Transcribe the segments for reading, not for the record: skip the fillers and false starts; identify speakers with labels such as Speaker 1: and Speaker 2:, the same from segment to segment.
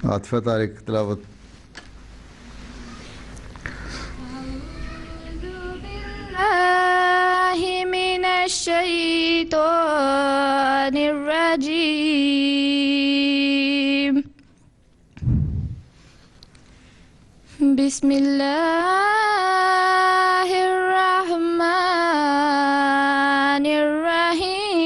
Speaker 1: عاطفہ طارق تلاوت.
Speaker 2: من الشیطان الرجیم. بسم اللہ الرحمن الرحیم.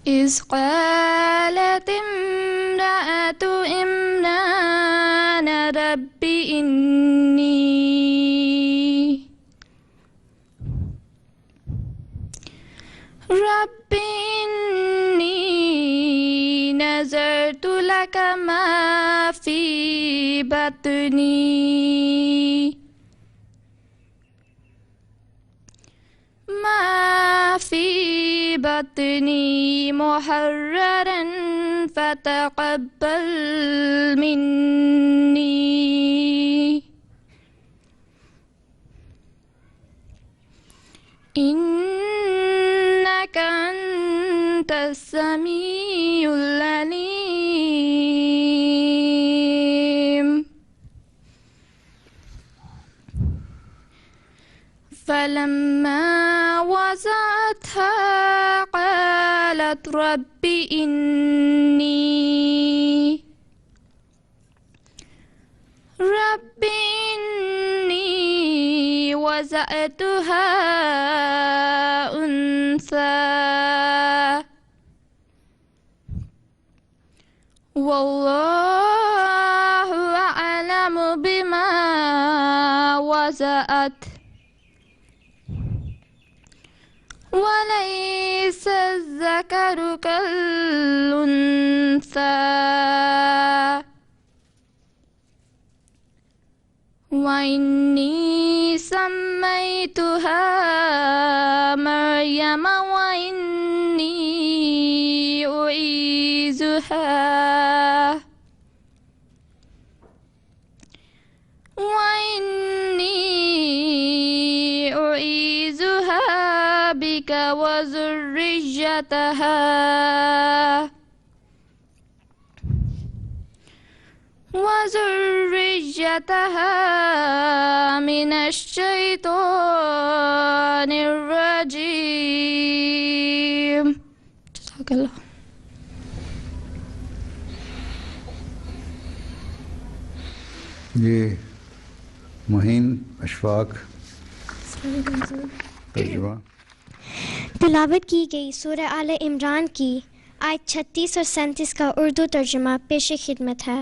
Speaker 2: إذ قالت امرأة عمران رب إني نذرت لك ما في بطني محررا فتقبل مني إنك أنت السميع العليم. فلما وضعتها قالت رب إني وضعتها أنثى والله أعلم بما وضعت وليس الذكر كالأنثى وإني سميتها مريم وإني أعيذها بك وذريتها من الشيطان الرجيم. جزاك الله.
Speaker 1: یہ مہین اشفاق ترجمہ.
Speaker 3: تلاوت کی گئی سورہ آل عمران کی آیت 36 اور 37 کا اردو ترجمہ پیش خدمت ہے.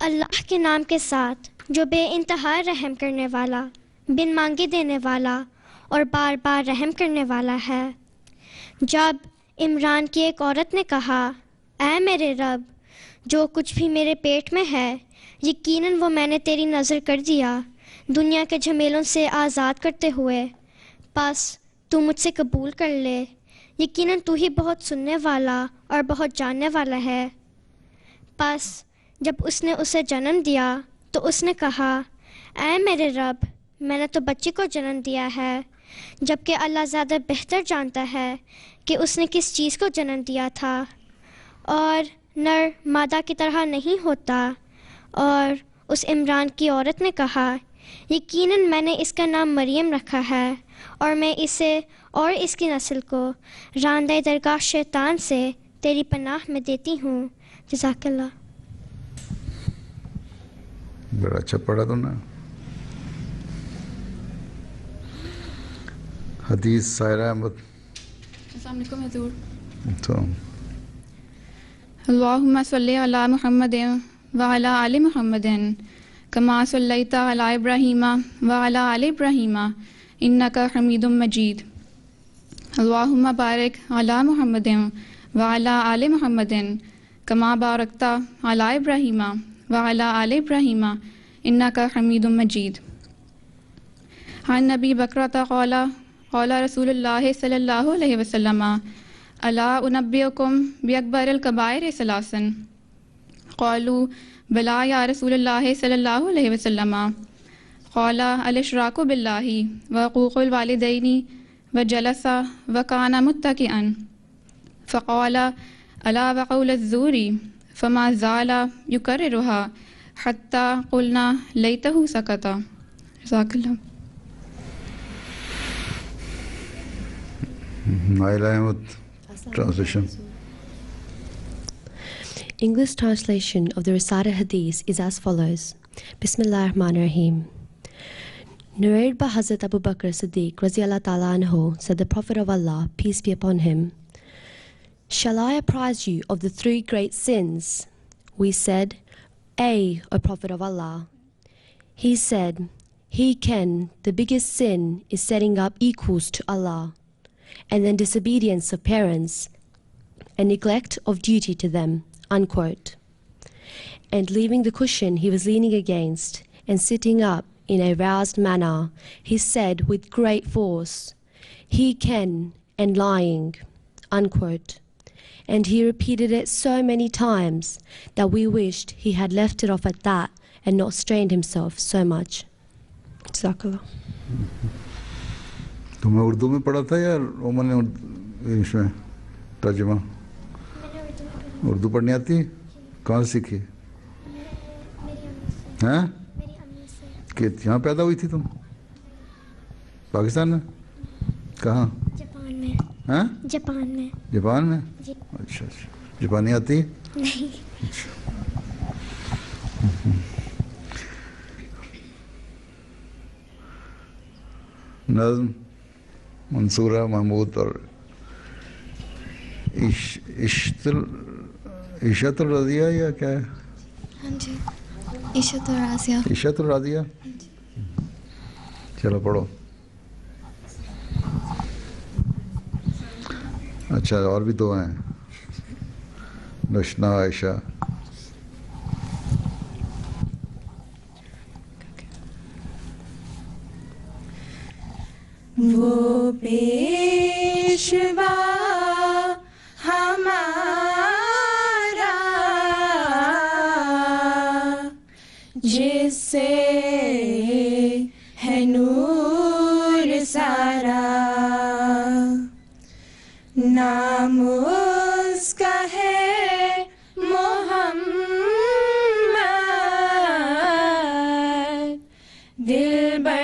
Speaker 3: اللہ کے نام کے ساتھ جو بے انتہا رحم کرنے والا، بن مانگے دینے والا اور بار بار رحم کرنے والا ہے. جب عمران کی ایک عورت نے کہا، اے میرے رب، جو کچھ بھی میرے پیٹ میں ہے یقیناً وہ میں نے تیری نظر کر دیا دنیا کے جھمیلوں سے آزاد کرتے ہوئے، پس تو مجھ سے قبول کر لے، یقیناً تو ہی بہت سننے والا اور بہت جاننے والا ہے. پس جب اس نے اسے جنم دیا تو اس نے کہا، اے میرے رب، میں نے تو بچی کو جنم دیا ہے، جبکہ اللہ زیادہ بہتر جانتا ہے کہ اس نے کس چیز کو جنم دیا تھا، اور نر مادہ کی طرح نہیں ہوتا. اور اس عمران کی عورت نے کہا، یقیناً میں نے اس کا نام مریم رکھا ہے، اور میں اسے اور اس کی نسل کو راندہ درگاہ شیطان سے تیری پناہ میں دیتی ہوں. جزاک اللہ.
Speaker 1: بڑا اچھا پڑھا تم نے. حدیث سائرہ احمد.
Speaker 2: السلام علیکم حضور.
Speaker 1: تو
Speaker 2: اللہم صلی علی محمد وعلی آل محمد کما صلیت علی ابراہیم وعلی آل ابراہیم انک حمید مجید. اللہم بارک علی محمد وعلی آل محمد کما بارکت علی ابراہیم وعلی آل ابراہیم انک حمید مجید. عن نبی بکرۃ قال قال رسول اللہ صلی اللہ علیہ وسلم الا انبئکم باکبر الکبائر ثلاثا قالوا بلا یا رسول اللہ صلی اللہ علیہ وسلم قال الاشراك بالله وحقوق الوالدين وجلس وكان متكئا فقال ألا وقول الزور فما زال يكررها حتى قلنا ليته سكت. جزاك الله.
Speaker 1: Naila Ahmed, translation.
Speaker 4: English translation of the recited hadith is as follows. Bismillah ar-Rahman ar-Rahim. Narrated by Hazrat Abu Bakr Siddiq Raziallahu Ta'ala anhu, said the Prophet of Allah, peace be upon him, "Shall I apprise you of the 3 great sins?" We said, "Ay, O Prophet of Allah." He said, the biggest sin is setting up equals to Allah, and then disobedience of parents, and neglect of duty to them, unquote. And leaving the cushion he was leaning against, and sitting up in a roused manner, he said with great force, and lying, unquote. And he repeated it so many times that we wished he had left it off at that and not strained himself so much. Jazakallah.
Speaker 1: تمہیں اردو میں پڑھا تھا یا Roman English میں ترجمہ؟ اردو پڑھنی آتی؟ کہاں سے سیکھی؟ ہاں کہ یہاں پیدا ہوئی تھی تم پاکستان میں؟ کہاں؟
Speaker 3: جاپان میں.
Speaker 1: ہاں
Speaker 3: جاپان میں.
Speaker 1: جاپان میں؟
Speaker 3: جی.
Speaker 1: اچھا جاپانی آتی؟
Speaker 3: نہیں.
Speaker 1: نظم منصورہ محمود اور عشت الرضیہ یا کیا ہے؟
Speaker 5: ہاں جی عشت الرازیہ.
Speaker 1: عشت الرضیہ. چلو پڑھو. اچھا اور بھی 2 ہیں نشنا عائشہ.
Speaker 6: وہ پیشوا ہمارا جس سے ہے نور سارا، نام اس کا ہے محمد، دلبر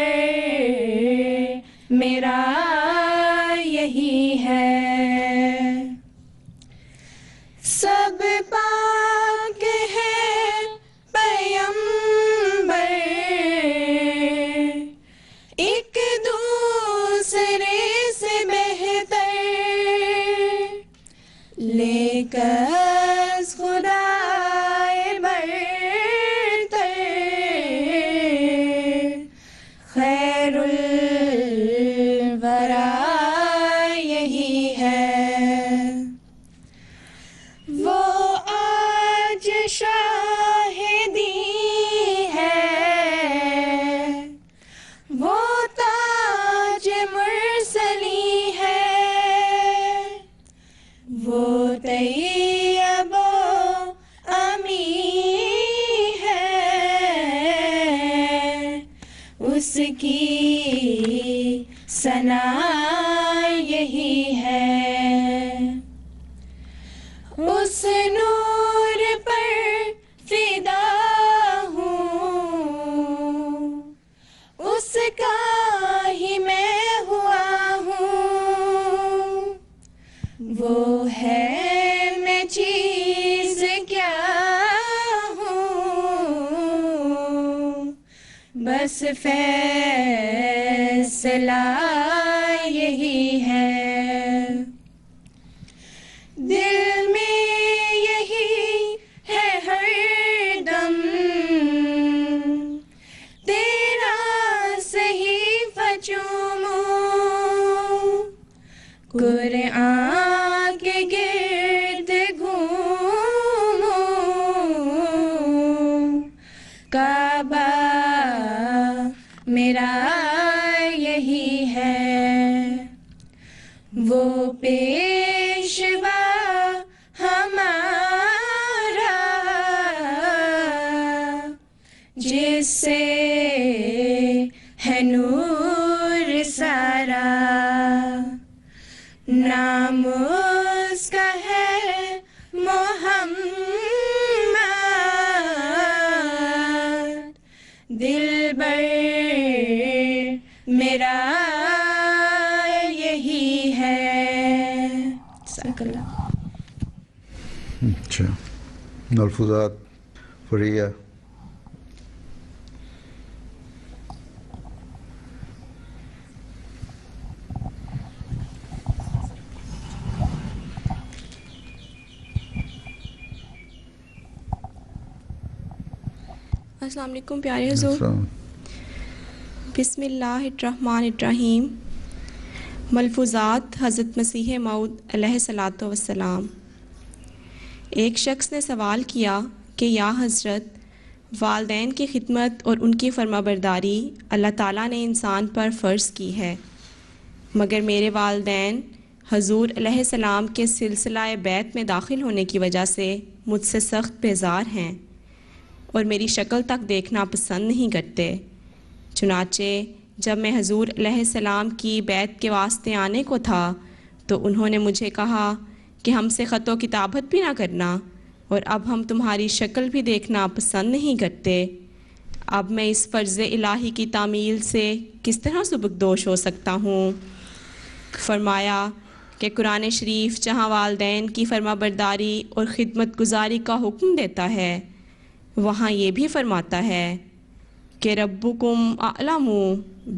Speaker 6: میرا یہی ہے. سب پاک ہے پیمبر، ایک دوسرے سے بہتر، لیکن خدا برتر، خیر یہی ہے. وہ آج شاہدی ہے، وہ تاج مرسلی ہے، وہ طیب و امی ہے، اس کی ثنا یہی ہے. اس نور پر فدا ہوں، اس کا ہی میں ہوا ہوں. وہ ہے میں چیز کیا ہوں، بس فیصلہ یہی ہے. دل میں یہی ہے ہر دم، تیرا صحیفہ چوموں، قرآن کے گرد گھوموں، کعبہ میرا یہی ہے. وہ پیشوا ہمارا جس سے جزاک اللہ.
Speaker 1: اچھا ملفوظات فریہ.
Speaker 6: السلام علیکم پیارے حضور. بسم اللہ الرحمن الرحیم. ملفوظات حضرت مسیح موعود علیہ الصلاۃ والسلام. ایک شخص نے سوال کیا کہ یا حضرت، والدین کی خدمت اور ان کی فرمانبرداری اللہ تعالیٰ نے انسان پر فرض کی ہے، مگر میرے والدین حضور علیہ السلام کے سلسلہ بیعت میں داخل ہونے کی وجہ سے مجھ سے سخت بیزار ہیں اور میری شکل تک دیکھنا پسند نہیں کرتے. چنانچہ جب میں حضور علیہ السلام کی بیعت کے واسطے آنے کو تھا تو انہوں نے مجھے کہا کہ ہم سے خط و کتابت بھی نہ کرنا، اور اب ہم تمہاری شکل بھی دیکھنا پسند نہیں کرتے. اب میں اس فرض الہی کی تعمیل سے کس طرح سبکدوش ہو سکتا ہوں؟ فرمایا کہ قرآن شریف جہاں والدین کی فرمانبرداری اور خدمت گزاری کا حکم دیتا ہے، وہاں یہ بھی فرماتا ہے کہ ربکم اعلم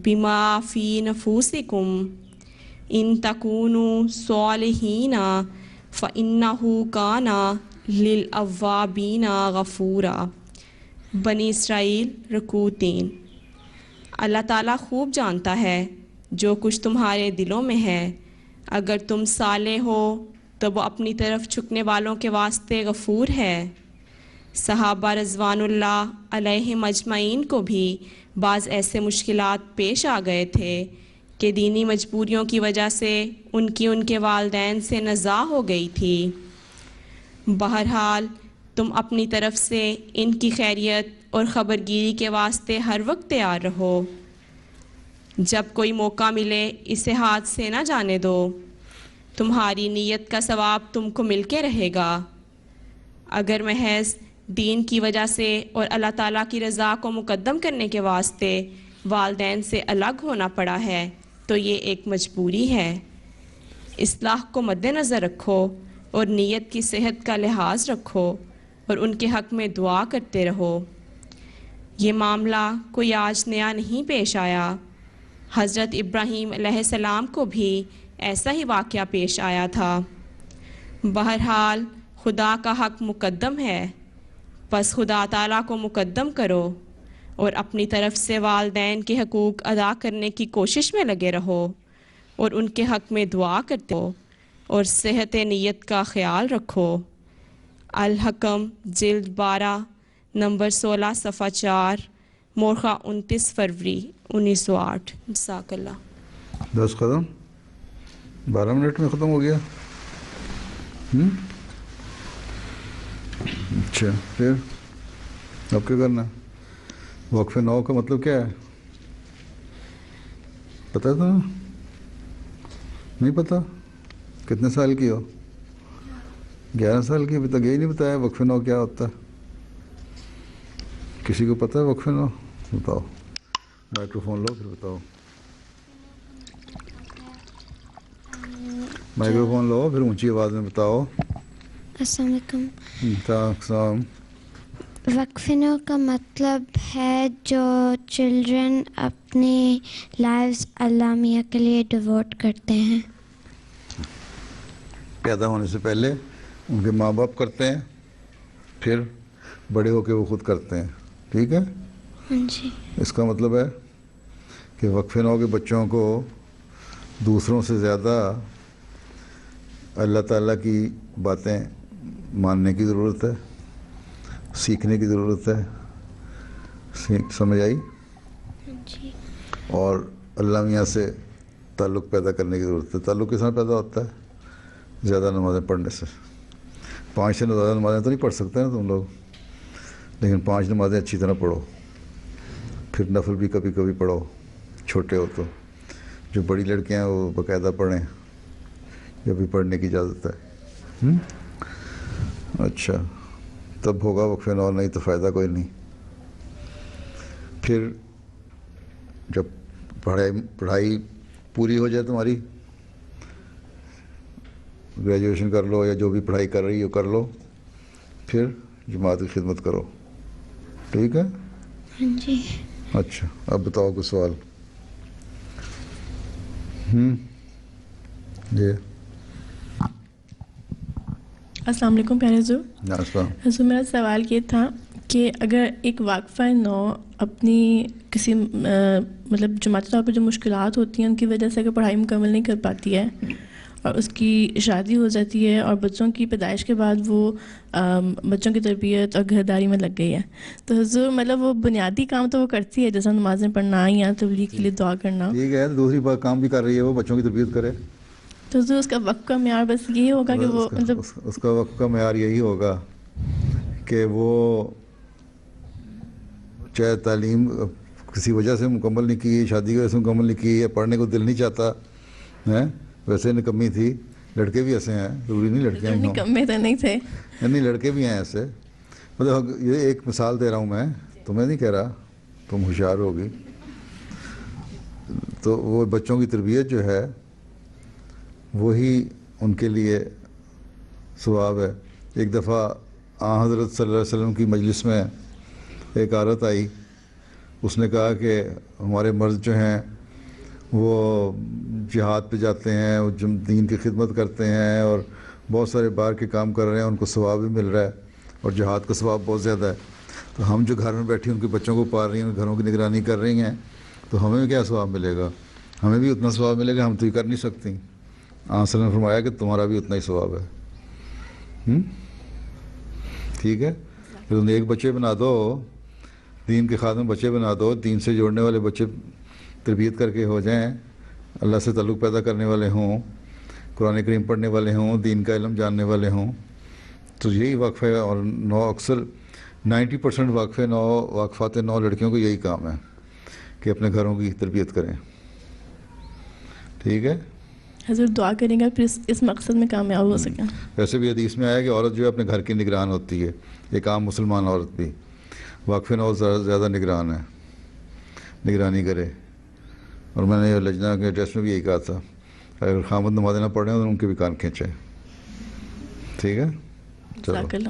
Speaker 6: بما فی نفوسکم ان تکونوا صالحین فإنہ کان للأوابین غفورا. بنی اسرائیل رکوع 3. اللہ تعالیٰ خوب جانتا ہے جو کچھ تمہارے دلوں میں ہے. اگر تم صالح ہو تو وہ اپنی طرف جھکنے والوں کے واسطے غفور ہے. صحابہ رضوان اللہ علیہ مجمعین کو بھی بعض ایسے مشکلات پیش آ گئے تھے کہ دینی مجبوریوں کی وجہ سے ان کے والدین سے نزاع ہو گئی تھی. بہرحال تم اپنی طرف سے ان کی خیریت اور خبرگیری کے واسطے ہر وقت تیار رہو. جب کوئی موقع ملے اسے ہاتھ سے نہ جانے دو. تمہاری نیت کا ثواب تم کو مل کے رہے گا. اگر محض دین کی وجہ سے اور اللہ تعالیٰ کی رضا کو مقدم کرنے کے واسطے والدین سے الگ ہونا پڑا ہے تو یہ ایک مجبوری ہے. اصلاح کو مد نظر رکھو اور نیت کی صحت کا لحاظ رکھو اور ان کے حق میں دعا کرتے رہو. یہ معاملہ کوئی آج نیا نہیں پیش آیا. حضرت ابراہیم علیہ السلام کو بھی ایسا ہی واقعہ پیش آیا تھا. بہرحال خدا کا حق مقدم ہے، پس خدا تعالیٰ کو مقدم کرو اور اپنی طرف سے والدین کے حقوق ادا کرنے کی کوشش میں لگے رہو اور ان کے حق میں دعا کرتے ہو اور صحت نیت کا خیال رکھو. الحکم جلد 12 نمبر 16 صفحہ 4 مورخہ 29 فروری 1908. جزاک اللہ.
Speaker 1: 10 قدم 12 منٹ میں ختم ہو گیا. اچھا پھر اب کیا کرنا؟ وقف نو کا مطلب کیا ہے پتہ تھا؟ نہیں پتہ؟ کتنے سال کی ہو؟ 11 سال کی. ابھی تک یہی نہیں بتایا وقف نو کیا ہوتا ہے. کسی کو پتہ ہے وقف نو؟ بتاؤ. مائکرو فون لو پھر بتاؤ. مائکرو فون لو پھر اونچی آواز میں بتاؤ.
Speaker 3: السلام علیکم.
Speaker 1: السلام.
Speaker 3: وقف نو کا مطلب ہے جو چلڈرن اپنی لائفز اللہ میاں کے لیے ڈیووٹ کرتے ہیں.
Speaker 1: پیدا ہونے سے پہلے ان کے ماں باپ کرتے ہیں، پھر بڑے ہو کے وہ خود کرتے ہیں. ٹھیک ہے؟
Speaker 3: جی.
Speaker 1: اس کا مطلب ہے کہ وقف نو کے بچوں کو دوسروں سے زیادہ اللہ تعالیٰ کی باتیں ماننے کی ضرورت ہے، سیکھنے کی ضرورت ہے. سمجھ آئی؟
Speaker 3: جی.
Speaker 1: اور اللہ میاں سے تعلق پیدا کرنے کی ضرورت ہے. تعلق کس طرح پیدا ہوتا ہے؟ زیادہ نمازیں پڑھنے سے. 5 سے زیادہ نمازیں تو نہیں پڑھ سکتے نا تم لوگ، لیکن 5 نمازیں اچھی طرح پڑھو. پھر نفل بھی کبھی کبھی پڑھو چھوٹے ہو تو. جو بڑی لڑکیاں ہیں وہ باقاعدہ پڑھیں، یہ بھی پڑھنے کی اجازت ہے. اچھا تب ہوگا وقف نو، نہیں تو فائدہ کوئی نہیں. پھر جب پڑھائی پوری ہو جائے تمہاری گریجویشن کر لو یا جو بھی پڑھائی کر رہی ہو کر لو, پھر جماعت کی خدمت کرو. ٹھیک ہے؟
Speaker 5: جی.
Speaker 1: اچھا, اب بتاؤ کوئی سوال. جی
Speaker 7: السلام علیکم پیارے حضور.
Speaker 1: السلام.
Speaker 7: حضور میرا سوال یہ تھا کہ اگر ایک واقفہ نو اپنی کسی مطلب جماعتی طور پہ جو مشکلات ہوتی ہیں ان کی وجہ سے اگر پڑھائی مکمل نہیں کر پاتی ہے اور اس کی شادی ہو جاتی ہے اور بچوں کی پیدائش کے بعد وہ بچوں کی تربیت اور گھرداری میں لگ گئی ہے, تو حضور مطلب وہ بنیادی کام تو وہ کرتی ہے جیسا نمازیں پڑھنا یا تبلیغ کے لیے دعا کرنا,
Speaker 1: ٹھیک ہے, دوسری بات کام بھی کر رہی ہے, وہ بچوں کی تربیت کرے.
Speaker 7: تو حضور اس کا وقت کا معیار بس یہی ہوگا کہ وہ مطلب
Speaker 1: اس کا وقت کا معیار یہی ہوگا کہ وہ چاہے تعلیم کسی وجہ سے مکمل نہیں کی, شادی کی وجہ سے مکمل نہیں کی, یا پڑھنے کو دل نہیں چاہتا ہے, ویسے نکمی تھی. لڑکے بھی ایسے ہیں, ضروری نہیں لڑکیاں ہی ہوں.
Speaker 7: نکمے تو نہیں تھے,
Speaker 1: نہیں لڑکے بھی ہیں ایسے. مطلب یہ ایک مثال دے رہا ہوں میں, تمہیں نہیں کہہ رہا, تم ہوشیار ہوگی. تو وہ بچوں کی تربیت جو ہے وہی ان کے لیے ثواب ہے. ایک دفعہ حضرت صلی اللہ علیہ وسلم کی مجلس میں ایک عورت آئی, اس نے کہا کہ ہمارے مرد جو ہیں وہ جہاد پہ جاتے ہیں, وہ دین کی خدمت کرتے ہیں اور بہت سارے باہر کے کام کر رہے ہیں, ان کو ثواب بھی مل رہا ہے اور جہاد کا ثواب بہت زیادہ ہے. تو ہم جو گھر میں بیٹھی ان کے بچوں کو پال رہی ہیں, گھروں کی نگرانی کر رہی ہیں, تو ہمیں کیا ثواب ملے گا؟ ہمیں بھی اتنا ثواب ملے گا, ہم تو یہ کر نہیں سکتی. آنسر نے فرمایا کہ تمہارا بھی اتنا ہی ثواب ہے. ٹھیک ہے, پھر تم ایک بچے بنا دو, دین کے خادم بچے بنا دو, دین سے جوڑنے والے بچے تربیت کر کے ہو جائیں, اللہ سے تعلق پیدا کرنے والے ہوں, قرآن کریم پڑھنے والے ہوں, دین کا علم جاننے والے ہوں, تو یہی وقف ہے. اور اکثر 90% واقفات نو لڑکیوں کو یہی کام ہے کہ اپنے گھروں کی تربیت کریں. ٹھیک ہے,
Speaker 7: حضور دعا کریں گا پھر اس مقصد میں کامیاب ہو سکیں.
Speaker 1: ویسے بھی حدیث میں آیا کہ عورت جو ہے اپنے گھر کی نگران ہوتی ہے, ایک عام مسلمان عورت بھی واقف نو زیادہ نگران ہے, نگرانی کرے. اور میں نے لجنہ کے ٹیسٹ میں بھی یہی کہا تھا, اگر خامد نمازیں نہ پڑھ رہے ہیں تو ان کے بھی کان کھینچے. ٹھیک ہے, چلو.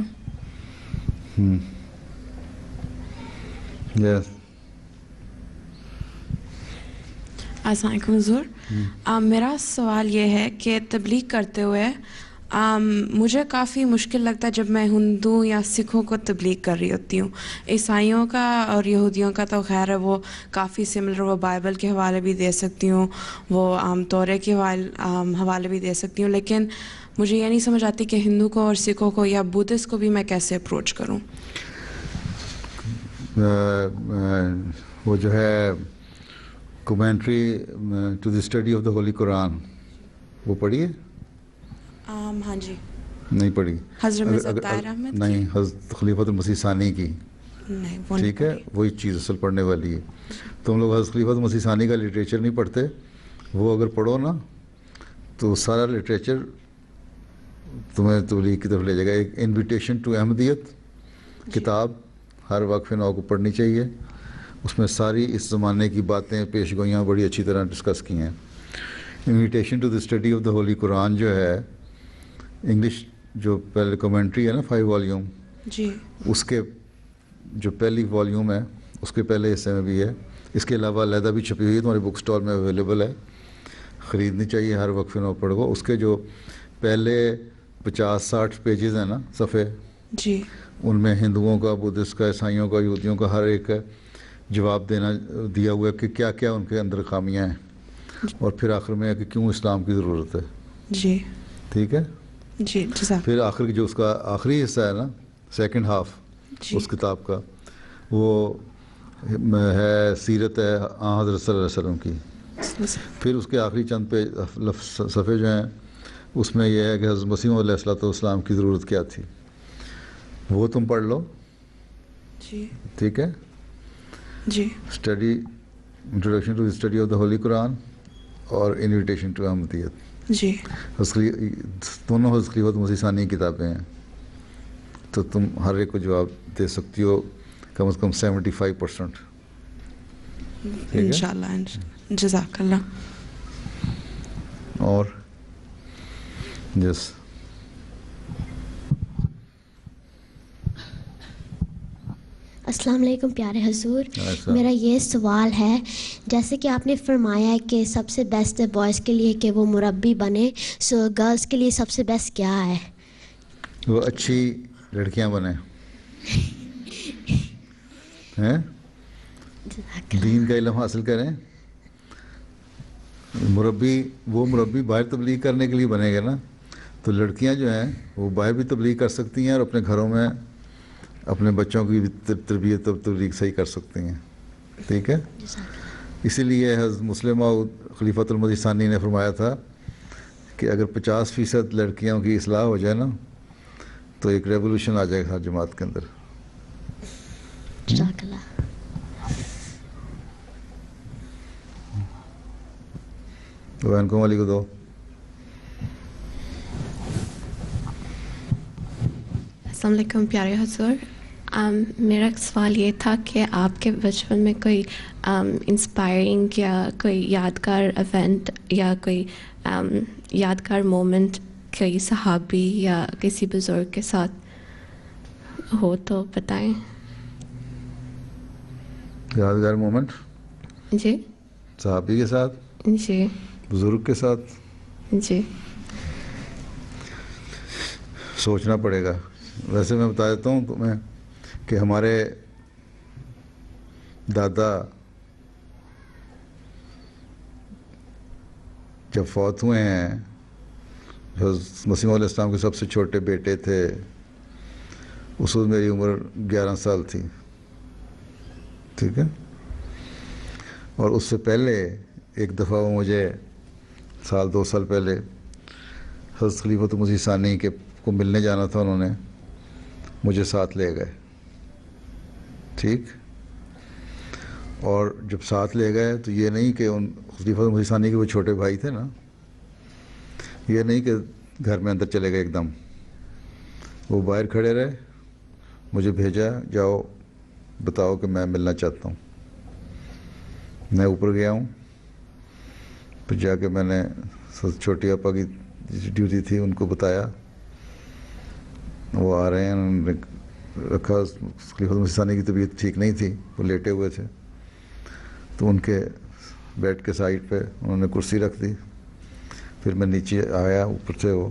Speaker 1: یس.
Speaker 8: السلام علیکم حضور. میرا سوال یہ ہے کہ تبلیغ کرتے ہوئے مجھے کافی مشکل لگتا ہے جب میں ہندو یا سکھوں کو تبلیغ کر رہی ہوتی ہوں. عیسائیوں کا اور یہودیوں کا تو خیر ہے, وہ کافی سملر, وہ بائبل کے حوالے بھی دے سکتی ہوں, وہ تورے کے حوالے بھی دے سکتی ہوں, لیکن مجھے یہ نہیں سمجھ آتی کہ ہندو کو اور سکھوں کو یا بدھسٹ کو بھی میں کیسے اپروچ کروں.
Speaker 1: وہ جو ہے commentary to the study of the holy Quran, وہ پڑھی ہے؟
Speaker 8: ہاں جی.
Speaker 1: نہیں پڑھی.
Speaker 8: حضرت مرزا طاہر احمد
Speaker 1: نہیں, حضرت خلیفۃ المسیح ثانی کی.
Speaker 8: نہیں,
Speaker 1: ٹھیک ہے, وہی چیز اصل پڑھنے والی ہے. تم لوگ حضرت خلیفۃ المسیح ثانی کا لٹریچر نہیں پڑھتے, وہ اگر پڑھو نا تو سارا لٹریچر تمہیں تبلیغ کی طرف لے جائے گا. ایک انویٹیشن ٹو احمدیت کتاب ہر وقف نو کو پڑھنی چاہیے. اس میں ساری اس زمانے کی باتیں, پیش گوئیاں بڑی اچھی طرح ڈسکس کی ہیں. Invitation to the study of the holy Quran جو ہے انگلش جو پہلے کمنٹری ہے نا 5 والیوم,
Speaker 8: جی,
Speaker 1: اس کے جو پہلی والیوم ہے اس کے پہلے حصے میں بھی ہے. اس کے علاوہ علیحدہ بھی چھپی ہوئی ہے, تمہارے بک اسٹال میں اویلیبل ہے, خریدنی چاہیے. ہر وقف نو پڑھو. اس کے جو پہلے 50-60 پیجز ہیں نا, صفحے,
Speaker 8: جی,
Speaker 1: ان میں ہندوؤں کا, بدھسٹ کا, عیسائیوں کا, یہودیوں کا ہر ایک جواب دیا ہوا ہے کہ کیا کیا ان کے اندر خامیاں ہیں, اور پھر آخر میں ہے کہ کیوں اسلام کی ضرورت ہے.
Speaker 8: جی,
Speaker 1: ٹھیک ہے.
Speaker 8: جی, جزاک.
Speaker 1: پھر آخر کی جو اس کا آخری حصہ ہے نا, سیکنڈ ہاف اس کتاب کا, وہ ہے سیرت ہے حضرت صلی اللہ علیہ وسلم کی. پھر اس کے آخری چند صفحے جو ہیں اس میں یہ ہے کہ حضرت مسیح علیہ الصلوۃ والسلام کی ضرورت کیا تھی, وہ تم پڑھ لو.
Speaker 8: جی,
Speaker 1: ٹھیک ہے.
Speaker 8: جی,
Speaker 1: study introduction to the study of the holy Quran اور انویٹیشن ٹو احمدیت,
Speaker 8: جی,
Speaker 1: دونوں حضرت خلیفۃ مسیح ثانی کتابیں ہیں, تو تم ہر ایک کو جواب دے سکتی ہو کم از کم 75%.
Speaker 8: انشاءاللہ. جزاک اللہ.
Speaker 1: اور یس.
Speaker 9: السلام علیکم پیارے حضور.
Speaker 1: السلام.
Speaker 9: میرا یہ سوال ہے، جیسے کہ آپ نے فرمایا ہے کہ سب سے بیسٹ ہے بوائز کے لیے کہ وہ مربی بنے، سو گرلس کے لیے سب سے بیسٹ کیا ہے؟
Speaker 1: وہ اچھی لڑکیاں بنیں ہیں، دین کا علم حاصل کریں. وہ مربی باہر تبلیغ کرنے کے لیے بنے گا نا، تو لڑکیاں جو ہیں وہ باہر بھی تبلیغ کر سکتی ہیں اور اپنے گھروں میں اپنے بچوں کی بھی تربیت اور تبلیغ صحیح کر سکتی ہیں. ٹھیک ہے. اسی لیے حضرت مسلم موعود خلیفۃ المسیح ثانی نے فرمایا تھا کہ اگر 50% لڑکیوں کی اصلاح ہو جائے نا تو ایک ریولوشن آ جائے گا ہر جماعت کے اندر.
Speaker 9: جزاک اللہ.
Speaker 1: بہن علی کو دو.
Speaker 10: السلام علیکم پیارے حضور. میرا سوال یہ تھا کہ آپ کے بچپن میں کوئی انسپائرنگ یا کوئی یادگار ایونٹ یا کوئی یادگار مومنٹ کوئی صحابی یا کسی بزرگ کے ساتھ ہو تو بتائیں.
Speaker 1: یادگار مومنٹ؟
Speaker 10: جی.
Speaker 1: صحابی کے ساتھ؟
Speaker 10: جی.
Speaker 1: بزرگ کے ساتھ؟
Speaker 10: جی.
Speaker 1: سوچنا پڑے گا. ویسے میں بتا دیتا ہوں تمہیں کہ ہمارے دادا جب فوت ہوئے ہیں، مسیح علیہ السلام کے سب سے چھوٹے بیٹے تھے، اس وقت میری عمر 11 سال تھی. ٹھیک ہے. اور اس سے پہلے ایک دفعہ وہ مجھے 2 سال پہلے حضرت خلیفۃ المسیح ثانی کے کو ملنے جانا تھا، انہوں نے مجھے ساتھ لے گئے. ٹھیک. اور جب ساتھ لے گئے تو یہ نہیں کہ ان خلیفۃ المسیح ثانی کے وہ چھوٹے بھائی تھے نا، یہ نہیں کہ گھر میں اندر چلے گئے ایک دم. وہ باہر کھڑے رہے، مجھے بھیجا، جاؤ بتاؤ کہ میں ملنا چاہتا ہوں. میں اوپر گیا ہوں، پھر جا کے میں نے چھوٹی آپا کی ڈیوٹی تھی ان کو بتایا. وہ آ رہے ہیں، انہوں نے رکھا. خلیفۃ المسیح ثانی کی طبیعت ٹھیک نہیں تھی، وہ لیٹے ہوئے تھے، تو ان کے بیڈ کے سائڈ پہ انہوں نے کرسی رکھ دی. پھر میں نیچے آیا، اوپر سے وہ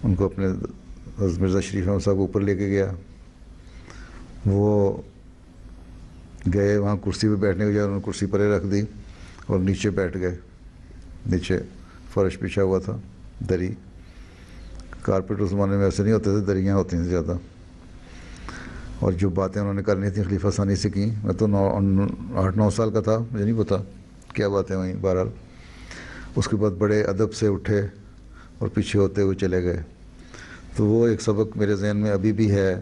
Speaker 1: ان کو اپنے حضرت مرزا شریف احمد صاحب کو اوپر لے کے گیا. وہ گئے وہاں کرسی پہ بیٹھنے کے بجائے انہوں نے کرسی پرے رکھ دی اور نیچے بیٹھ گئے. نیچے فرش بچھا ہوا تھا، دری. کارپیٹ اس زمانے میں ایسے نہیں ہوتے تھے، دریاں ہوتی تھیں زیادہ. اور جو باتیں انہوں نے کرنی تھیں خلیفہ ثانی سے کی. میں تو 8-9 سال کا تھا، مجھے نہیں پتا کیا باتیں ہوئیں. بہرحال اس کے بعد بڑے ادب سے اٹھے اور پیچھے ہوتے ہوئے چلے گئے. تو وہ ایک سبق میرے ذہن میں ابھی بھی ہے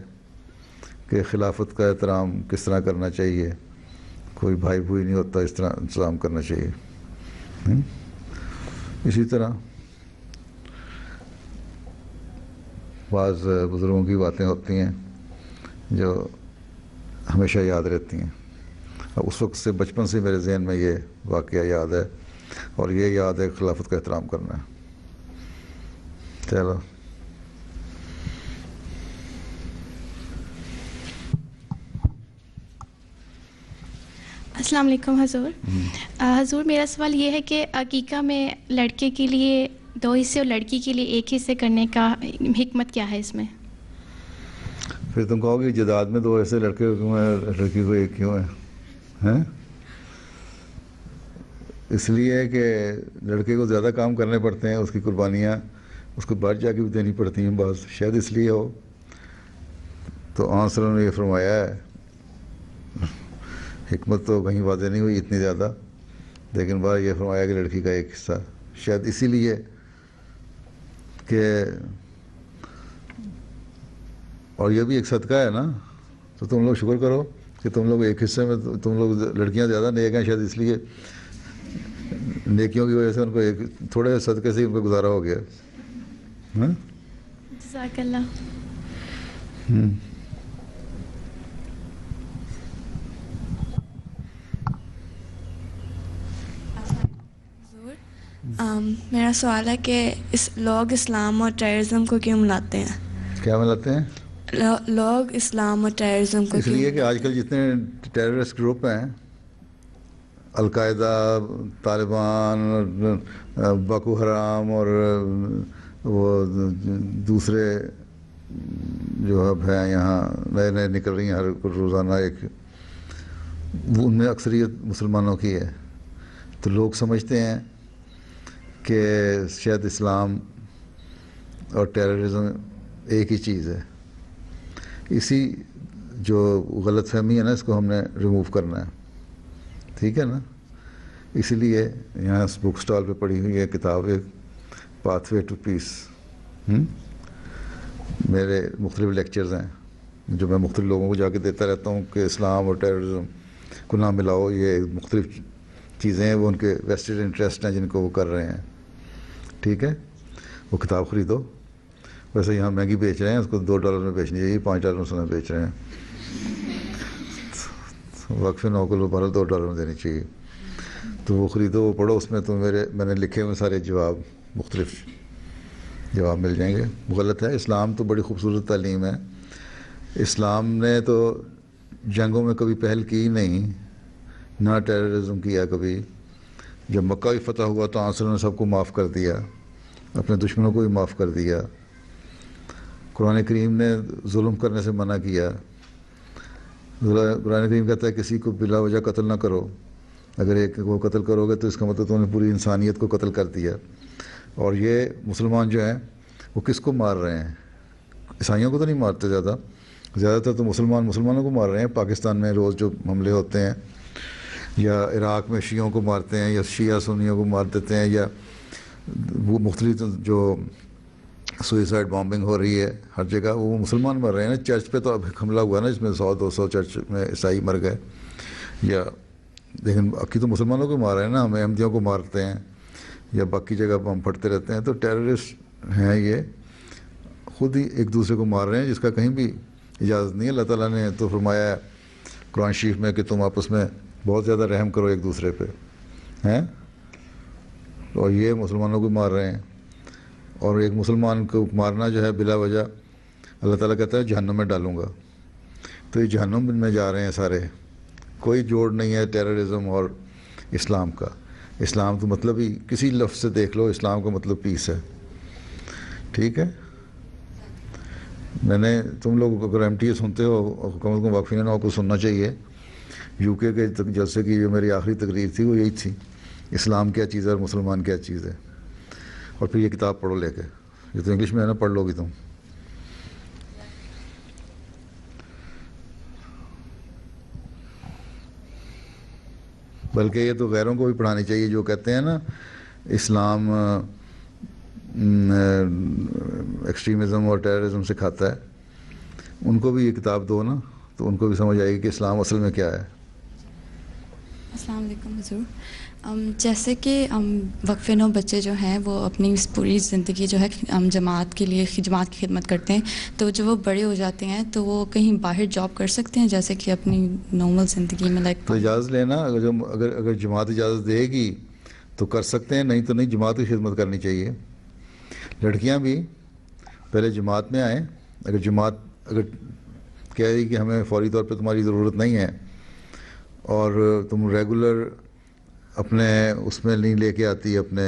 Speaker 1: کہ خلافت کا احترام کس طرح کرنا چاہیے. کوئی بھائی بھوئی نہیں ہوتا، اس طرح انتظام کرنا چاہیے. اسی طرح بعض بزرگوں کی باتیں ہوتی ہیں جو ہمیشہ یاد رہتی ہیں. اب اس وقت سے بچپن سے میرے ذہن میں یہ واقعہ یاد ہے، اور یہ یاد ہے خلافت کا احترام کرنا ہے. چلو.
Speaker 2: السلام علیکم حضور. حضور میرا سوال یہ ہے کہ عقیقہ میں لڑکے کے لیے 2 حصے اور لڑکی کے لیے 1 حصے کرنے کا حکمت کیا ہے اس میں؟
Speaker 1: پھر تم کہو گے جداد میں 2 ایسے لڑکے کیوں ہیں، لڑکی کو 1 کیوں ہے؟ اس لیے کہ لڑکے کو زیادہ کام کرنے پڑتے ہیں، اس کی قربانیاں اس کو باہر جا کے بھی دینی پڑتی ہیں بعض. شاید اس لیے ہو. تو آن صلی اللہ علیہ وسلم نے یہ فرمایا ہے. حکمت تو کہیں واضح نہیں ہوئی اتنی زیادہ، لیکن بار یہ فرمایا کہ لڑکی کا 1 حصہ. شاید اسی لیے کہ اور یہ بھی ایک صدقہ ہے نا، تو تم لوگ شکر کرو کہ تم لوگ 1 حصے میں، تم لوگ لڑکیاں زیادہ نیک ہیں، شاید اس لیے نیکیوں کی وجہ سے ان کو ایک تھوڑے صدقے سے ان کو گزارا ہو گیا.
Speaker 2: جزاک اللہ.
Speaker 6: میرا سوال ہے کہ لوگ اسلام اور ٹیررزم کو کیوں ملاتے ہیں؟
Speaker 1: کیا ملاتے ہیں؟
Speaker 8: لوگ اسلام اور ٹیررزم کو
Speaker 1: اس لیے کہ آج کل جتنے ٹیررسٹ گروپ ہیں، القاعدہ، طالبان، باکو حرام اور وہ دوسرے جو اب ہیں یہاں نئے نئے نکل رہی ہیں ہر روزانہ ایک، وہ ان میں اکثریت مسلمانوں کی ہے. تو لوگ سمجھتے ہیں کہ شاید اسلام اور ٹیررزم ایک ہی چیز ہے. اسی جو غلط فہمی ہے نا، اس کو ہم نے ریموو کرنا ہے. ٹھیک ہے نا؟ اسی لیے یہاں اس بک سٹال پہ پڑھی ہوئی ہے کتاب ایک، پاتھ وے ٹو پیس. میرے مختلف لیکچرز ہیں جو میں مختلف لوگوں کو جا کے دیتا رہتا ہوں کہ اسلام اور ٹیررزم کو نہ ملاؤ، یہ مختلف چیزیں ہیں، وہ ان کے ویسٹڈ انٹرسٹ ہیں جن کو وہ کر رہے ہیں. ٹھیک ہے؟ وہ کتاب خریدو. ویسے یہاں مہنگی بیچ رہے ہیں، اس کو $2 میں بیچنی چاہیے، $5 میں بیچ رہے ہیں. وقف نوکل بہرحال $2 میں دینی چاہیے. تو وہ خریدو، وہ پڑھو. اس میں تو میں نے لکھے ہوئے سارے جواب، مختلف جواب مل جائیں گے. غلط ہے. اسلام تو بڑی خوبصورت تعلیم ہے. اسلام نے تو جنگوں میں کبھی پہل کی نہیں، نہ ٹیررزم کیا کبھی. جب مکہ بھی فتح ہوا تو آنصر نے سب کو معاف کر دیا، اپنے دشمنوں کو بھی معاف کر دیا. قرآن کریم نے ظلم کرنے سے منع کیا. قرآن کریم کہتا ہے کسی کو بلا وجہ قتل نہ کرو. اگر ایک کو قتل کرو گے تو اس کا مطلب تم نے پوری انسانیت کو قتل کر دیا. اور یہ مسلمان جو ہیں وہ کس کو مار رہے ہیں؟ عیسائیوں کو تو نہیں مارتے، زیادہ تر تو مسلمانوں کو مار رہے ہیں. پاکستان میں روز جو حملے ہوتے ہیں، یا عراق میں شیعوں کو مارتے ہیں، یا شیعہ سنیوں کو مار دیتے ہیں، یا وہ مختلف جو سوئسائڈ بامبنگ ہو رہی ہے ہر جگہ، وہ مسلمان مر رہے ہیں نا. چرچ پہ تو اب حملہ ہوا نا، جس میں 100-200 چرچ میں عیسائی مر گئے. یا لیکن باقی تو مسلمانوں کو مار رہے ہیں نا. ہم احمدیوں کو مارتے ہیں یا باقی جگہ بم پھٹتے رہتے ہیں. تو ٹیررسٹ ہیں یہ، خود ہی ایک دوسرے کو مار رہے ہیں، جس کا کہیں بھی اجازت نہیں ہے. اللہ تعالیٰ نے تو فرمایا ہے قرآن شریف میں کہ تم آپس میں بہت زیادہ رحم کرو ایک دوسرے پہ ہیں. اور یہ مسلمانوں کو مار رہے ہیں. اور ایک مسلمان کو مارنا جو ہے بلا وجہ، اللہ تعالیٰ کہتا ہے جہنم میں ڈالوں گا. تو یہ جہنم میں جا رہے ہیں سارے. کوئی جوڑ نہیں ہے ٹیررزم اور اسلام کا. اسلام تو مطلب ہی کسی لفظ سے دیکھ لو، اسلام کا مطلب پیس ہے. ٹھیک ہے؟ میں نے تم لوگ اگر ایم ٹی اے سنتے ہو، کم از کم واقفین نو کو سننا چاہیے. یو کے جلسے کی جو میری آخری تقریر تھی وہ یہی تھی، اسلام کیا چیز ہے اور مسلمان کیا چیز ہے. اور پھر یہ کتاب پڑھو لے کے. یہ تو انگلش میں ہے نا، پڑھ لو گی تم. بلکہ یہ تو غیروں کو بھی پڑھانی چاہیے جو کہتے ہیں نا اسلام ایکسٹریمزم اور ٹیررزم سکھاتا ہے. ان کو بھی یہ کتاب دو نا، تو ان کو بھی سمجھ آئے گی کہ اسلام اصل میں کیا ہے.
Speaker 11: السلام علیکم حضور. جیسے کہ وقف نو بچے جو ہیں وہ اپنی پوری زندگی جو ہے جماعت کے لیے جماعت کی خدمت کرتے ہیں، تو جب وہ بڑے ہو جاتے ہیں تو وہ کہیں باہر جاب کر سکتے ہیں جیسے کہ اپنی نارمل زندگی میں
Speaker 1: تو اجازت لینا. اگر جماعت اجازت دے گی تو کر سکتے ہیں، نہیں تو نہیں. جماعت کی خدمت کرنی چاہیے. لڑکیاں بھی پہلے جماعت میں آئیں. اگر جماعت کہہ رہی کہ ہمیں فوری طور پہ تمہاری ضرورت نہیں ہے اور تم ریگولر اپنے اس میں نہیں لے کے آتی اپنے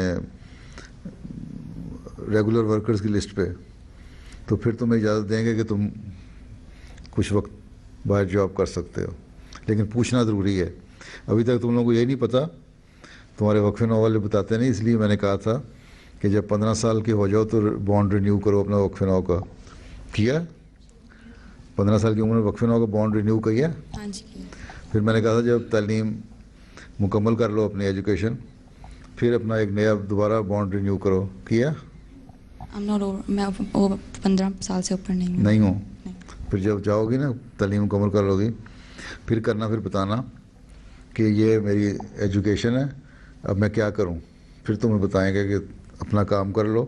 Speaker 1: ریگولر ورکرز کی لسٹ پہ، تو پھر تمہیں اجازت دیں گے کہ تم کچھ وقت باہر جاب کر سکتے ہو. لیکن پوچھنا ضروری ہے. ابھی تک تم لوگوں کو یہی نہیں پتہ، تمہارے وقف نو والے بتاتے نہیں. اس لیے میں نے کہا تھا کہ جب 15 سال کے ہو جاؤ تو بانڈ رینیو کرو اپنا وقف نو کا. کیا 15 سال کی عمر میں وقف نو کا بانڈ رینیو کیا؟
Speaker 11: ہاں جی.
Speaker 1: پھر میں نے کہا تھا جب تعلیم مکمل کر لو اپنی ایجوکیشن، پھر اپنا ایک نیا دوبارہ بانڈ رینیو کرو. کیا؟
Speaker 11: میں 15 سال سے اوپر نہیں
Speaker 1: ہوں. پھر جب جاؤ گی نا تعلیم مکمل کر لو گی، پھر کرنا، پھر بتانا کہ یہ میری ایجوکیشن ہے، اب میں کیا کروں. پھر تمہیں بتائیں گے کہ اپنا کام کر لو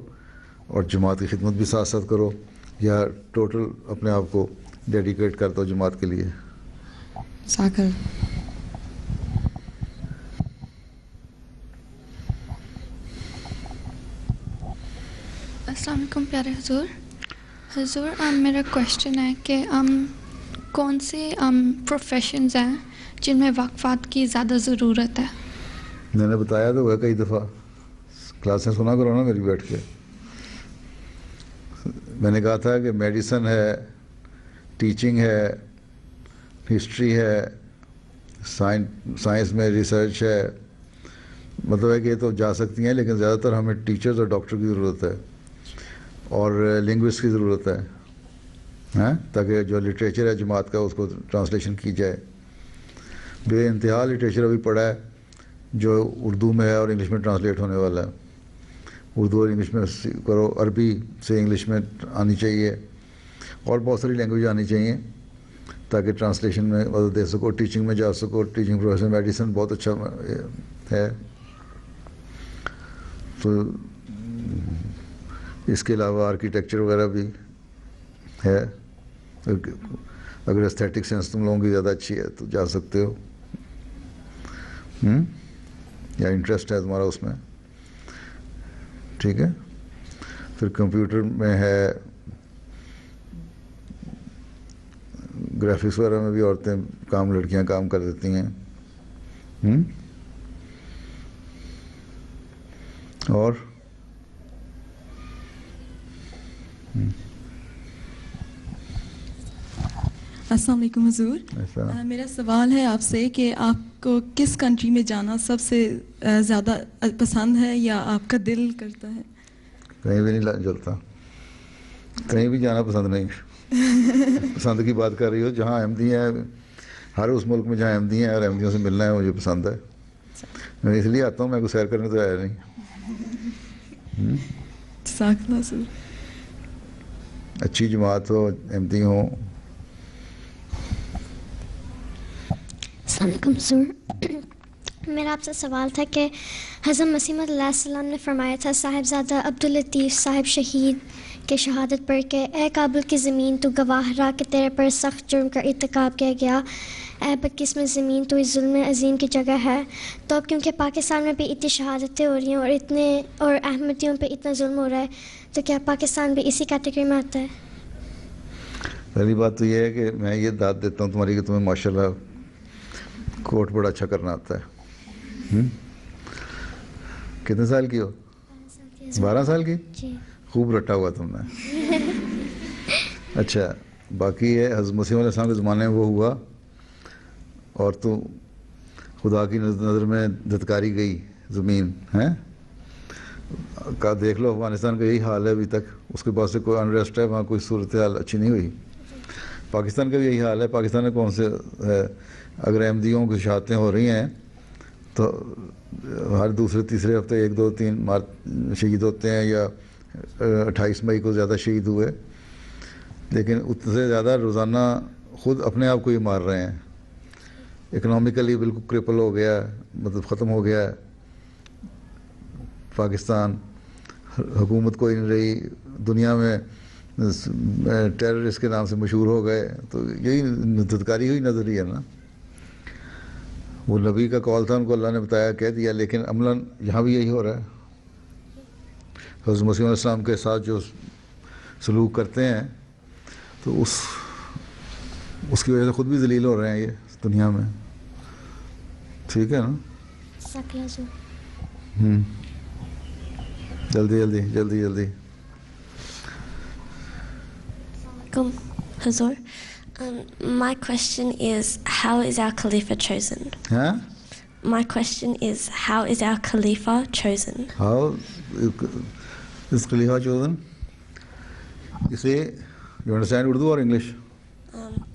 Speaker 1: اور جماعت کی خدمت بھی ساتھ ساتھ کرو، یا ٹوٹل اپنے آپ کو ڈیڈیکیٹ کر دو جماعت کے لیے.
Speaker 5: السلام علیکم پیارے حضور. حضور میرا کوشچن ہے کہ کون سے پروفیشنز ہیں جن میں وقفات کی زیادہ ضرورت ہے؟
Speaker 1: میں نے بتایا تو ہے کئی دفعہ، کلاسیں سنا کرو نا میری بیٹھ کے. میں نے کہا تھا کہ میڈیسن ہے، ٹیچنگ ہے، ہسٹری ہے، سائنس میں ریسرچ ہے. مطلب ہے کہ یہ تو جا سکتی ہیں، لیکن زیادہ تر ہمیں ٹیچرز اور ڈاکٹر کی ضرورت ہے اور لنگوسٹ کی ضرورت ہے، ہاں، تاکہ جو لٹریچر ہے جماعت کا اس کو ٹرانسلیشن کی جائے. بے انتہا لٹریچر ابھی پڑھا ہے جو اردو میں ہے اور انگلش میں ٹرانسلیٹ ہونے والا ہے. اردو اور انگلش میں کرو، عربی سے انگلش میں آنی چاہیے، اور بہت ساری لینگویج آنی چاہیے تاکہ ٹرانسلیشن میں مدد دے سکو، ٹیچنگ میں جا سکو. ٹیچنگ پروفیشن میڈیسن بہت اچھا ہے. تو اس کے علاوہ آرکیٹیکچر وغیرہ بھی ہے. اگر ایستھیٹک سینس تم لوگوں کی زیادہ اچھی ہے تو جا سکتے ہو، یا انٹرسٹ ہے تمہارا اس میں. ٹھیک ہے. پھر کمپیوٹر میں ہے، گرافکس وغیرہ میں بھی عورتیں کام، لڑکیاں کام کر دیتی ہیں. اور
Speaker 12: السلام علیکم حضور. میرا سوال ہے آپ سے کہ آپ کو کس کنٹری میں جانا سب سے زیادہ پسند ہے یا آپ کا دل کرتا ہے؟
Speaker 1: کہیں بھی نہیں جلتا، کہیں بھی جانا پسند نہیں. پسند کی بات کر رہی ہو، جہاں احمدی ہیں، ہر اس ملک میں جہاں احمدی ہیں اور احمدیوں سے ملنا ہے مجھے پسند ہے. میں اس لیے آتا ہوں، میں کو سیر کرنے تو آیا نہیں. اچھی جماعت ہو، احمدی ہوں.
Speaker 3: السلام علیکم سر. میرا آپ سے سوال تھا کہ حضرت مسیح موعود علیہ السلام نے فرمایا تھا صاحبزادہ عبداللطیف صاحب شہید کے شہادت پڑھ کے، اے کابل کی زمین تو گواہ رہا کہ تیرے پر سخت جرم کا ارتکاب کیا گیا، اے بدقسمت زمین تو اس ظلم عظیم کی جگہ ہے. تو اب کیونکہ پاکستان میں بھی اتنی شہادتیں ہو رہی ہیں اور احمدیوں پہ اتنا ظلم ہو رہا ہے، تو کیا پاکستان بھی اسی کیٹیگری میں آتا ہے؟
Speaker 1: پہلی بات تو یہ ہے کہ میں یہ داد دیتا ہوں تمہاری کہ تمہیں ماشاء اللہ کوٹ بڑا اچھا کرنا آتا ہے. کتنے سال کی ہو؟ 12 سال کی؟ خوب رٹا ہوا تم نے. اچھا، باقی ہے حضرت مسیح علیہ السلام کے زمانے میں وہ ہوا اور تو خدا کی نظر میں دھتکاری گئی زمین ہے کا. دیکھ لو افغانستان کا یہی حال ہے ابھی تک، اس کے بعد سے کوئی انریسٹ ہے وہاں، کوئی صورتحال اچھی نہیں ہوئی. پاکستان کا بھی یہی حال ہے. پاکستان میں کون سے ہے، اگر احمدیوں کی شہادتیں ہو رہی ہیں تو ہر دوسرے تیسرے ہفتے 1 2 3 شہید ہوتے ہیں، یا 28 مئی کو زیادہ شہید ہوئے. لیکن اتنے سے زیادہ روزانہ خود اپنے آپ کو ہی مار رہے ہیں. اکنامکلی بالکل کرپل ہو گیا ہے، مطلب ختم ہو گیا ہے پاکستان. حکومت کوئی نہیں رہی، دنیا میں ٹیررسٹ کے نام سے مشہور ہو گئے. تو یہی دھتکاری ہوئی نظر ہی ہے نا. وہ نبی کا قول تھا، ان کو اللہ نے بتایا، کہہ دیا، لیکن عملاً یہاں بھی یہی ہو رہا ہے. حضرت مسیح علیہ السلام کے ساتھ جو سلوک کرتے ہیں تو اس کی وجہ سے خود بھی ذلیل ہو رہے ہیں یہ دنیا میں. ٹھیک ہے نا. جلدی جلدی جلدی جلدی.
Speaker 13: Hazur, my question is, how is our Khalifa chosen?
Speaker 1: Huh?
Speaker 13: My question is, how is our Khalifa chosen?
Speaker 1: How is Khalifa chosen? You see, you understand Urdu or English?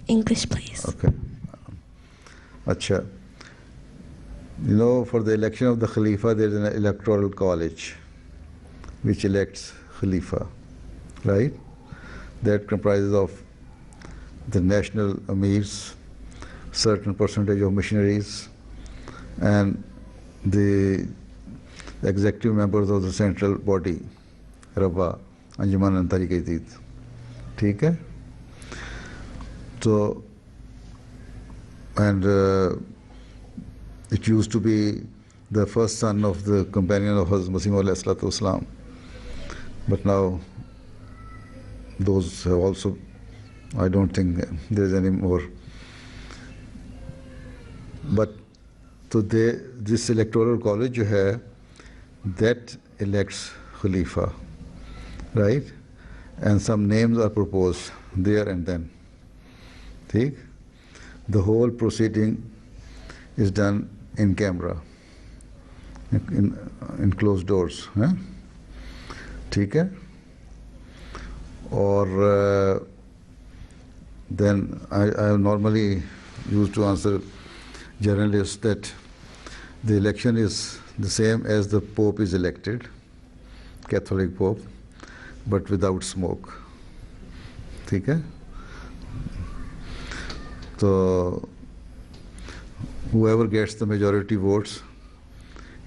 Speaker 13: English, please.
Speaker 1: Okay. Acha. You know, for the election of the Khalifa, there is an electoral college which elects Khalifa, right? That comprises of the national amirs, certain percentage of missionaries, and the executive members of the central body, Rabba, Anjuman and Tariq-e-Jadid. ٹھیک ہے. So, and it used to be the first son of the companion of Hazrat Masih Maud alayhi salatu wasalam, but now those have also, I don't think there is any more. But so this electoral college جو ہے that elects Khalifa, right? And some names are proposed there and then. ٹھیک, the whole proceeding is done in camera, in closed doors. ٹھیک ہے. اور then I normally used to answer journalists that the election is the same as the Pope is elected, Catholic Pope, but without smoke. ٹھیک ہے. So whoever gets the majority votes,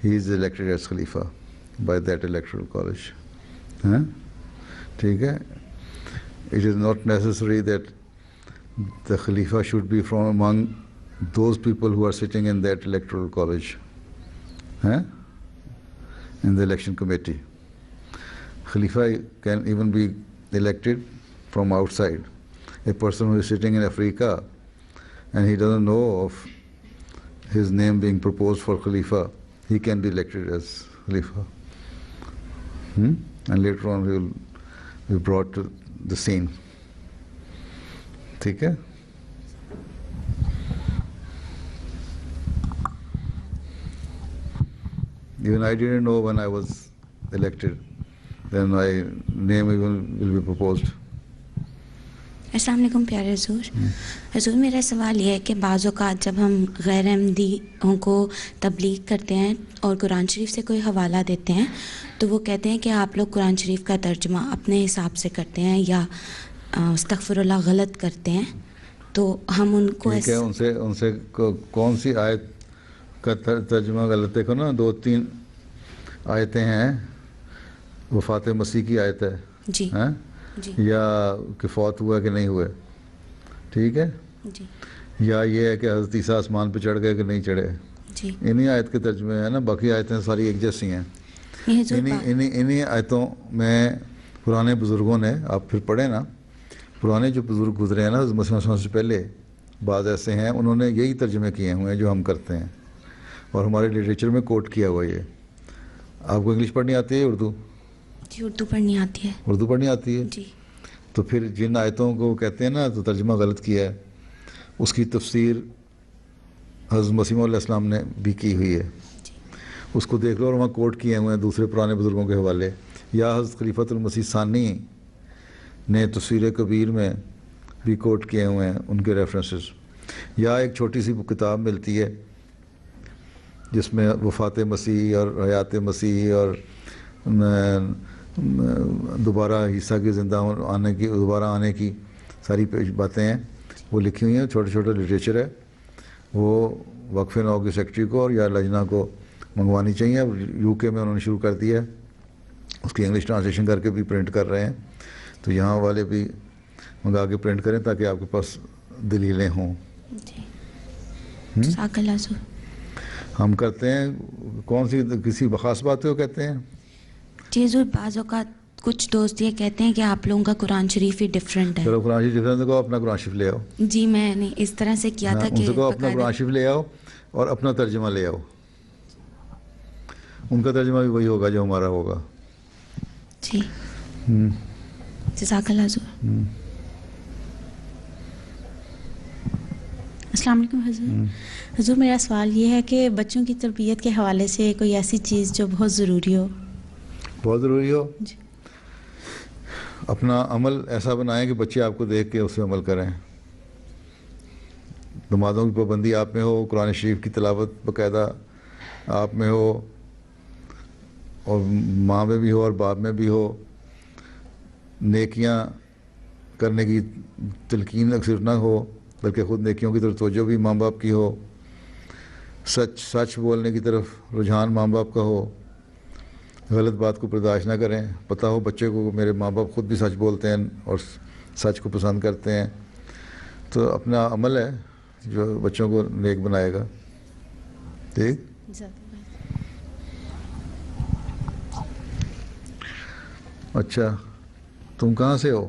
Speaker 1: he is elected as Khalifa by that electoral college. ٹھیک ہے. It is not necessary that the Khalifa should be from among those people who are sitting in that electoral college, in the election committee. Khalifa can even be elected from outside. A person who is sitting in Africa and he doesn't know of his name being proposed for Khalifa, he can be elected as Khalifa. And later on he will be brought to the scene. ٹھیک ہے. Even I didn't know when I was elected, then my name even will be proposed.
Speaker 14: السلام علیکم پیارے حضور. حضور میرا سوال یہ ہے کہ بعض اوقات جب ہم غیر احمدیوں کو تبلیغ کرتے ہیں اور قرآن شریف سے کوئی حوالہ دیتے ہیں تو وہ کہتے ہیں کہ آپ لوگ قرآن شریف کا ترجمہ اپنے حساب سے کرتے ہیں یا استغفر اللہ غلط کرتے ہیں, تو ہم ان کو
Speaker 1: ان سے کون سی آیت کا ترجمہ غلط دیکھو نا. 2-3 آیتیں ہیں. وفات مسیح کی آیت ہے
Speaker 14: جی
Speaker 1: یا کہ فوت ہوا کہ نہیں ہوئے, ٹھیک ہے, یا یہ ہے کہ حضرت عیسیٰ آسمان پہ چڑھ گئے کہ نہیں چڑھے, انہی آیت کے ترجمے ہیں نا. باقی آیتیں ساری ایک جیسی ہیں. انہی آیتوں میں پرانے بزرگوں نے, آپ پھر پڑھیں نا, پرانے جو بزرگ گزرے ہیں نا حضرت مسیح علیہ سے پہلے, بعض ایسے ہیں انہوں نے یہی ترجمے کیے ہوئے ہیں جو ہم کرتے ہیں اور ہمارے لٹریچر میں کوٹ کیا ہوا یہ. آپ کو انگلش پڑھنی آتی ہے اردو؟
Speaker 14: جی اردو پڑھنی آتی ہے.
Speaker 1: اردو پڑھنی آتی ہے
Speaker 14: جی.
Speaker 1: تو پھر جن آیتوں کو کہتے ہیں نا تو ترجمہ غلط کیا ہے, اس کی تفسیر حضرت مسیح علیہ السلام نے بھی کی ہوئی ہے. اس کو دیکھ لو اور وہاں کوٹ کیے ہوئے ہیں دوسرے پرانے بزرگوں کے حوالے. یا حضرت خلیفۃ المسیح ثانی نے تفسیر کبیر میں بھی کوٹ کیے ہوئے ہیں ان کے ریفرنسز. یا ایک چھوٹی سی کتاب ملتی ہے جس میں وفات مسیح اور حیات مسیح اور دوبارہ عیسیٰ کی زندہ آنے کی, دوبارہ آنے کی ساری باتیں ہیں, وہ لکھی ہوئی ہیں. چھوٹے چھوٹے لٹریچر ہے, وہ وقف نو کی سیکٹری کو اور یا لجنہ کو منگوانی چاہیے. UK میں انہوں نے شروع کر دیا ہے, اس کی انگلش ٹرانسلیشن کر کے بھی پرنٹ کر رہے ہیں. تو یہاں والے بھی منگا کے پرنٹ کریں تاکہ آپ کے پاس دلیلیں ہوں. ہم کرتے ہیں کون سی کسی خاص بات کو کہتے ہیں.
Speaker 14: جی حضور بعض اوقات کچھ دوست یہ کہتے ہیں کہ آپ لوگوں کا قرآن شریف ہی ڈفرینٹ ہے.
Speaker 1: چلو قرآن شریف ڈفرینٹ ہے, اپنا قرآن شریف لے آؤ.
Speaker 14: جی میں نے اس طرح سے کیا تھا کہ
Speaker 1: اپنا قرآن شریف لے آؤ اور اپنا ترجمہ لے آؤ. ان کا ترجمہ بھی وہی ہوگا جو ہمارا ہوگا.
Speaker 14: جی جزاک اللہ حضور.
Speaker 15: السلام علیکم حضور. حضور میرا سوال یہ ہے کہ بچوں کی تربیت کے حوالے سے کوئی ایسی چیز جو بہت ضروری ہو.
Speaker 1: بہت ضروری ہو
Speaker 15: جی.
Speaker 1: اپنا عمل ایسا بنائیں کہ بچے آپ کو دیکھ کے اس سے عمل کریں. نمازوں کی پابندی آپ میں ہو, قرآن شریف کی تلاوت باقاعدہ آپ میں ہو, اور ماں میں بھی ہو اور باپ میں بھی ہو. نیکیاں کرنے کی تلقین صرف نہ ہو بلکہ خود نیکیوں کی طرف توجہ بھی ماں باپ کی ہو. سچ بولنے کی طرف رجحان ماں باپ کا ہو. غلط بات کو برداشت نہ کریں. پتہ ہو بچے کو میرے ماں باپ خود بھی سچ بولتے ہیں اور سچ کو پسند کرتے ہیں. تو اپنا عمل ہے جو بچوں کو نیک بنائے گا. ٹھیک. اچھا تم کہاں سے ہو؟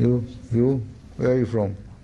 Speaker 1: You where are you from?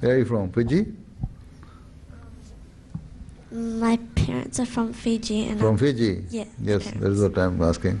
Speaker 1: Where are you from? Fiji?
Speaker 13: My parents are from Fiji. And
Speaker 1: From Fiji?
Speaker 13: Yeah.
Speaker 1: Yes, that is what I am asking.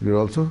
Speaker 1: you also?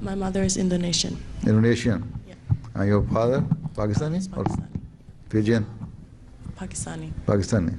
Speaker 16: My mother is Indonesian.
Speaker 1: Indonesian.
Speaker 16: Yeah.
Speaker 1: And your father? Pakistani? Or Fijian?
Speaker 16: Pakistani.
Speaker 1: Pakistani.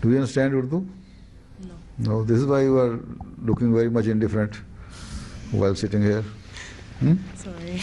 Speaker 1: Do you understand Urdu?
Speaker 16: No.
Speaker 1: No. This is why you are looking very much indifferent while sitting here.
Speaker 16: Sorry.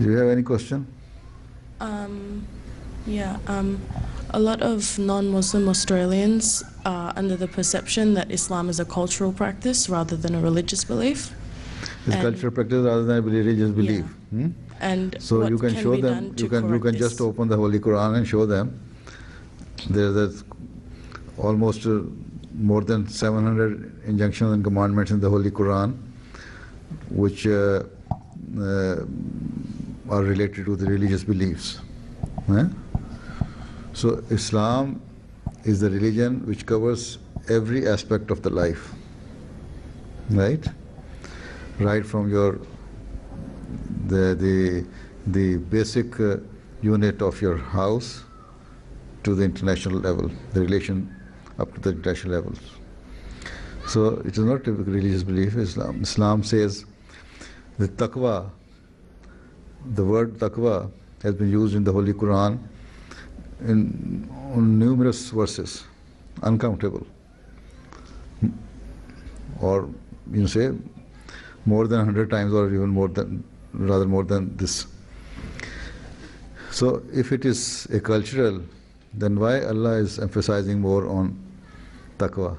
Speaker 1: Do you have any question?
Speaker 16: Yeah. A lot of non-Muslim Australians are under the perception that Islam is a cultural practice rather than a religious belief.
Speaker 1: It's cultural practice rather than a religious belief.
Speaker 16: And
Speaker 1: so
Speaker 16: what
Speaker 1: you can show
Speaker 16: be
Speaker 1: them.
Speaker 16: done to
Speaker 1: You can
Speaker 16: correct
Speaker 1: just
Speaker 16: this?
Speaker 1: open the Holy Quran and show them. There's almost more than 700 injunctions and commandments in the Holy Quran, which are related to the religious beliefs. So Islam is the religion which covers every aspect of the life, right? Right from the basic unit of your house to the international level, the relation up to the international levels. So it is not a religious belief. Islam says the taqwa, the word taqwa has been used in the Holy Quran in numerous verses, uncountable, or you say more than 100 times, or even more than this. So if it is a cultural, then why Allah is emphasizing more on taqwa?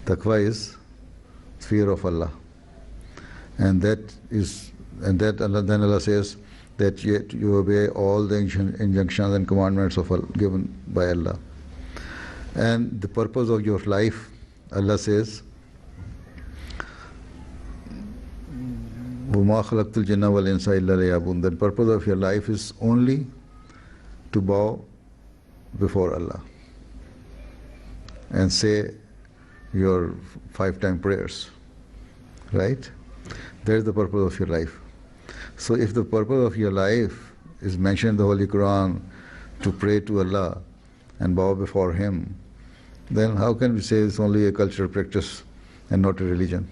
Speaker 1: Taqwa is fear of Allah, and then Allah says that you obey all the injunctions and commandments of Allah, given by Allah. And the purpose of your life, Allah says, وَمَا خَلَقْتُ الْجِنَّ وَالْإِنسَ إِلَّا لِيَعْبُدُونِ. The purpose of your life is only to bow before Allah and say your 5-time prayers, right? That is the purpose of your life. So if the purpose of your life is mentioned in the Holy Quran to pray to Allah and bow before Him, then how can we say it's only a cultural practice and not a religion?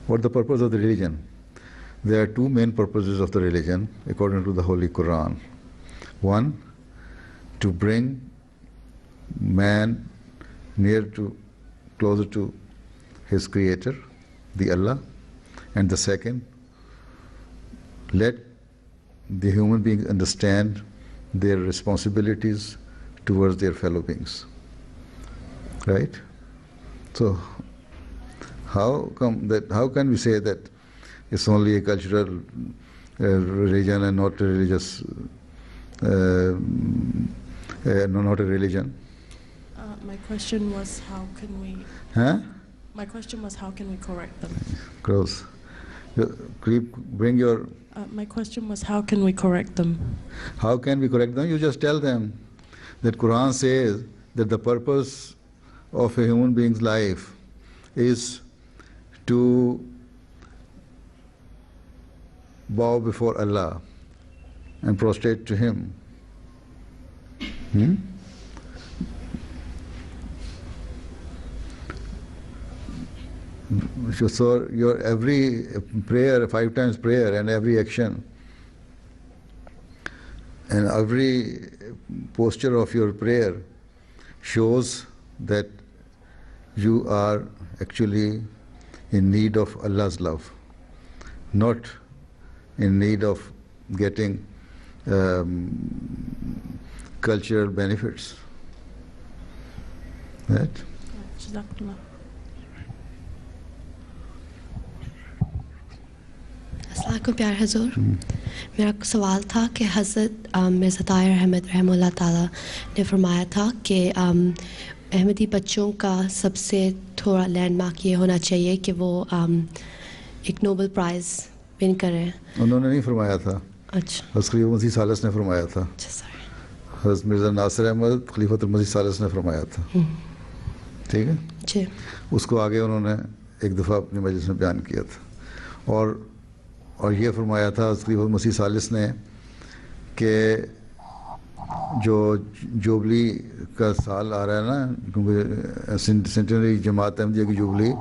Speaker 1: What's the purpose of the religion? There are two main purposes of the religion according to the Holy Quran. One, to bring man closer to his Creator, the Allah, and the second, let the human beings understand their responsibilities towards their fellow beings. Right? So, how can we say that it's only a cultural religion and not a religious, not a religion?
Speaker 16: My question was how can we? My question was how can we correct them?
Speaker 1: Close. Bring your.
Speaker 16: My question was how can we correct them?
Speaker 1: How can we correct them? You just tell them that Quran says that the purpose of a human being's life is to bow before Allah and prostrate to Him. So your every prayer, 5 times prayer, and every action and every posture of your prayer shows that you are actually in need of Allah's love, not in need of getting cultural benefits. Right?
Speaker 4: علیکم پیارے حضور. میرا سوال تھا کہ حضرت مرزا طاہر احمد رحمہ اللہ تعالیٰ نے فرمایا تھا کہ احمدی بچوں کا سب سے تھوڑا لینڈ مارک یہ ہونا چاہیے کہ وہ ایک نوبل پرائز ون کریں.
Speaker 1: انہوں نے نہیں فرمایا تھا.
Speaker 4: اچھا.
Speaker 1: حضرت خلیفہ مسیح ثالث نے فرمایا تھا. حضرت مرزا ناصر احمد خلیفۃ المسیح ثالث نے فرمایا تھا. ٹھیک ہے
Speaker 4: جی.
Speaker 1: اس کو آگے انہوں نے ایک دفعہ اپنی مجلس میں بیان کیا تھا اور یہ فرمایا تھا حضرت خلیفۃ المسیح ثالث نے کہ جو جوبلی کا سال آ رہا ہے نا, کیونکہ سینٹنری جماعت احمدیہ کی جوبلی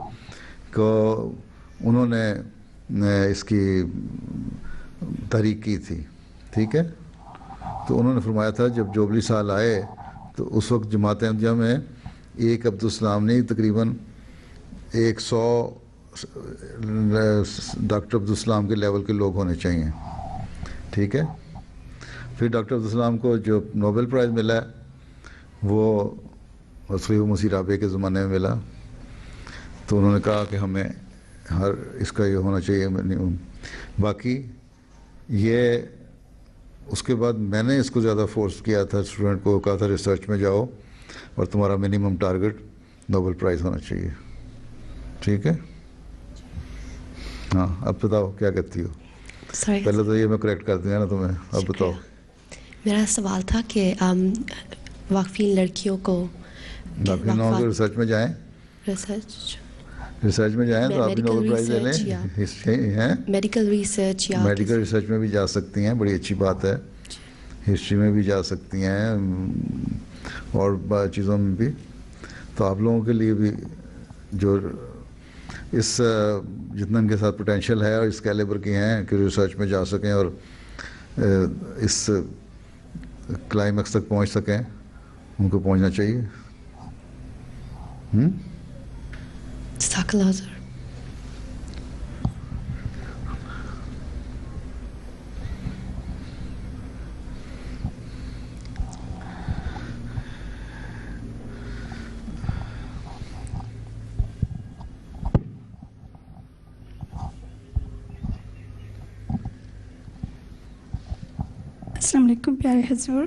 Speaker 1: کو انہوں نے اس کی تحریک کی تھی. ٹھیک ہے. تو انہوں نے فرمایا تھا جب جوبلی سال آئے تو اس وقت جماعت احمدیہ میں ایک عبدالسلام نہیں تقریباً 100 ڈاکٹر عبدالسلام کے لیول کے لوگ ہونے چاہیے. ٹھیک ہے. پھر ڈاکٹر عبدالسلام کو جو نوبل پرائز ملا ہے وہ خلیفہ مسیح رابع کے زمانے میں ملا. تو انہوں نے کہا کہ ہمیں ہر اس کا یہ ہونا چاہیے. باقی یہ اس کے بعد میں نے اس کو زیادہ فورس کیا تھا, اسٹوڈنٹ کو کہا تھا ریسرچ میں جاؤ اور تمہارا منیمم ٹارگٹ نوبل پرائز ہونا چاہیے. ٹھیک ہے. ہاں اب بتاؤ کیا کہتی ہو. پہلے تو یہ میں کریکٹ کر دوں گا نا تمہیں. اب بتاؤ.
Speaker 4: میرا سوال تھا کہ واقفین لڑکیوں کو
Speaker 1: ریسرچ میں جائیں, ریسرچ میں جائیں تو آپ بھی نوبل پرائز لے لیں.
Speaker 4: میڈیکل ریسرچ یا
Speaker 1: میڈیکل ریسرچ میں بھی جا سکتی ہیں, بڑی اچھی بات ہے. ہسٹری میں بھی جا سکتی ہیں اور چیزوں میں بھی. تو آپ لوگوں کے لیے بھی جو اس جتنا ان کے ساتھ پوٹینشیل ہے اور اس کیلیبر کی ہیں کہ ریسرچ میں جا سکیں اور اس کلائمیکس تک پہنچ سکیں, ان کو پہنچنا چاہیے.
Speaker 4: جزاک اللہ حضور.
Speaker 17: السلام علیکم پیارے حضور.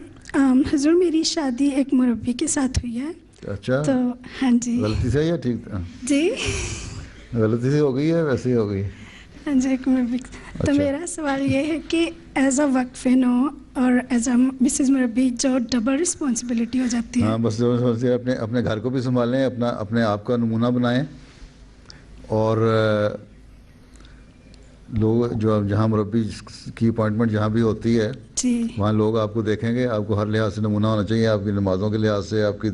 Speaker 17: حضور میری شادی ایک مربی کے ساتھ ہوئی ہے.
Speaker 1: اچھا.
Speaker 17: تو ہاں جی.
Speaker 1: غلطی سے یا ٹھیک تھا؟
Speaker 17: جی
Speaker 1: غلطی سے ہو گئی ہے ویسے ہی ہو گئی.
Speaker 17: ہاں جی ایک مربی. تو میرا سوال یہ ہے کہ ایز اے وقفین ہو اور ایز اے مسز مربی جو ڈبل رسپانسبلٹی ہو جاتی ہے.
Speaker 1: ہاں بس اپنے گھر کو بھی سنبھالیں, اپنے آپ کا نمونہ بنائیں اور لوگ جو جہاں مربی کی اپوائنٹمنٹ جہاں بھی ہوتی ہے وہاں لوگ آپ کو دیکھیں گے. آپ کو ہر لحاظ سے نمونہ ہونا چاہیے, آپ کی نمازوں کے لحاظ سے, آپ کی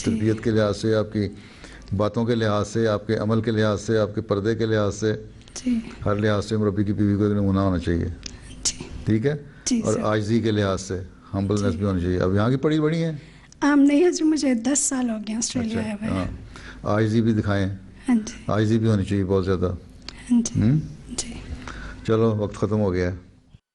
Speaker 1: تربیت کے لحاظ سے, آپ کی باتوں کے لحاظ سے, آپ کے عمل کے لحاظ سے, آپ کے پردے کے لحاظ سے, ہر لحاظ سے مربی کی بیوی کو ایک نمونہ ہونا چاہیے. ٹھیک ہے. اور عاجزی کے لحاظ سے ہمبلنس بھی ہونی چاہیے. اب یہاں کی پڑھی بڑی ہیں؟
Speaker 17: نہیں حضور مجھے 10 سال ہو گئے آسٹریلیا آئے ہوئے.
Speaker 1: ہاں عاجزی بھی دکھائیں. عاجزی بھی ہونی چاہیے بہت زیادہ.
Speaker 17: جی
Speaker 1: چلو وقت ختم ہو گیا ہے.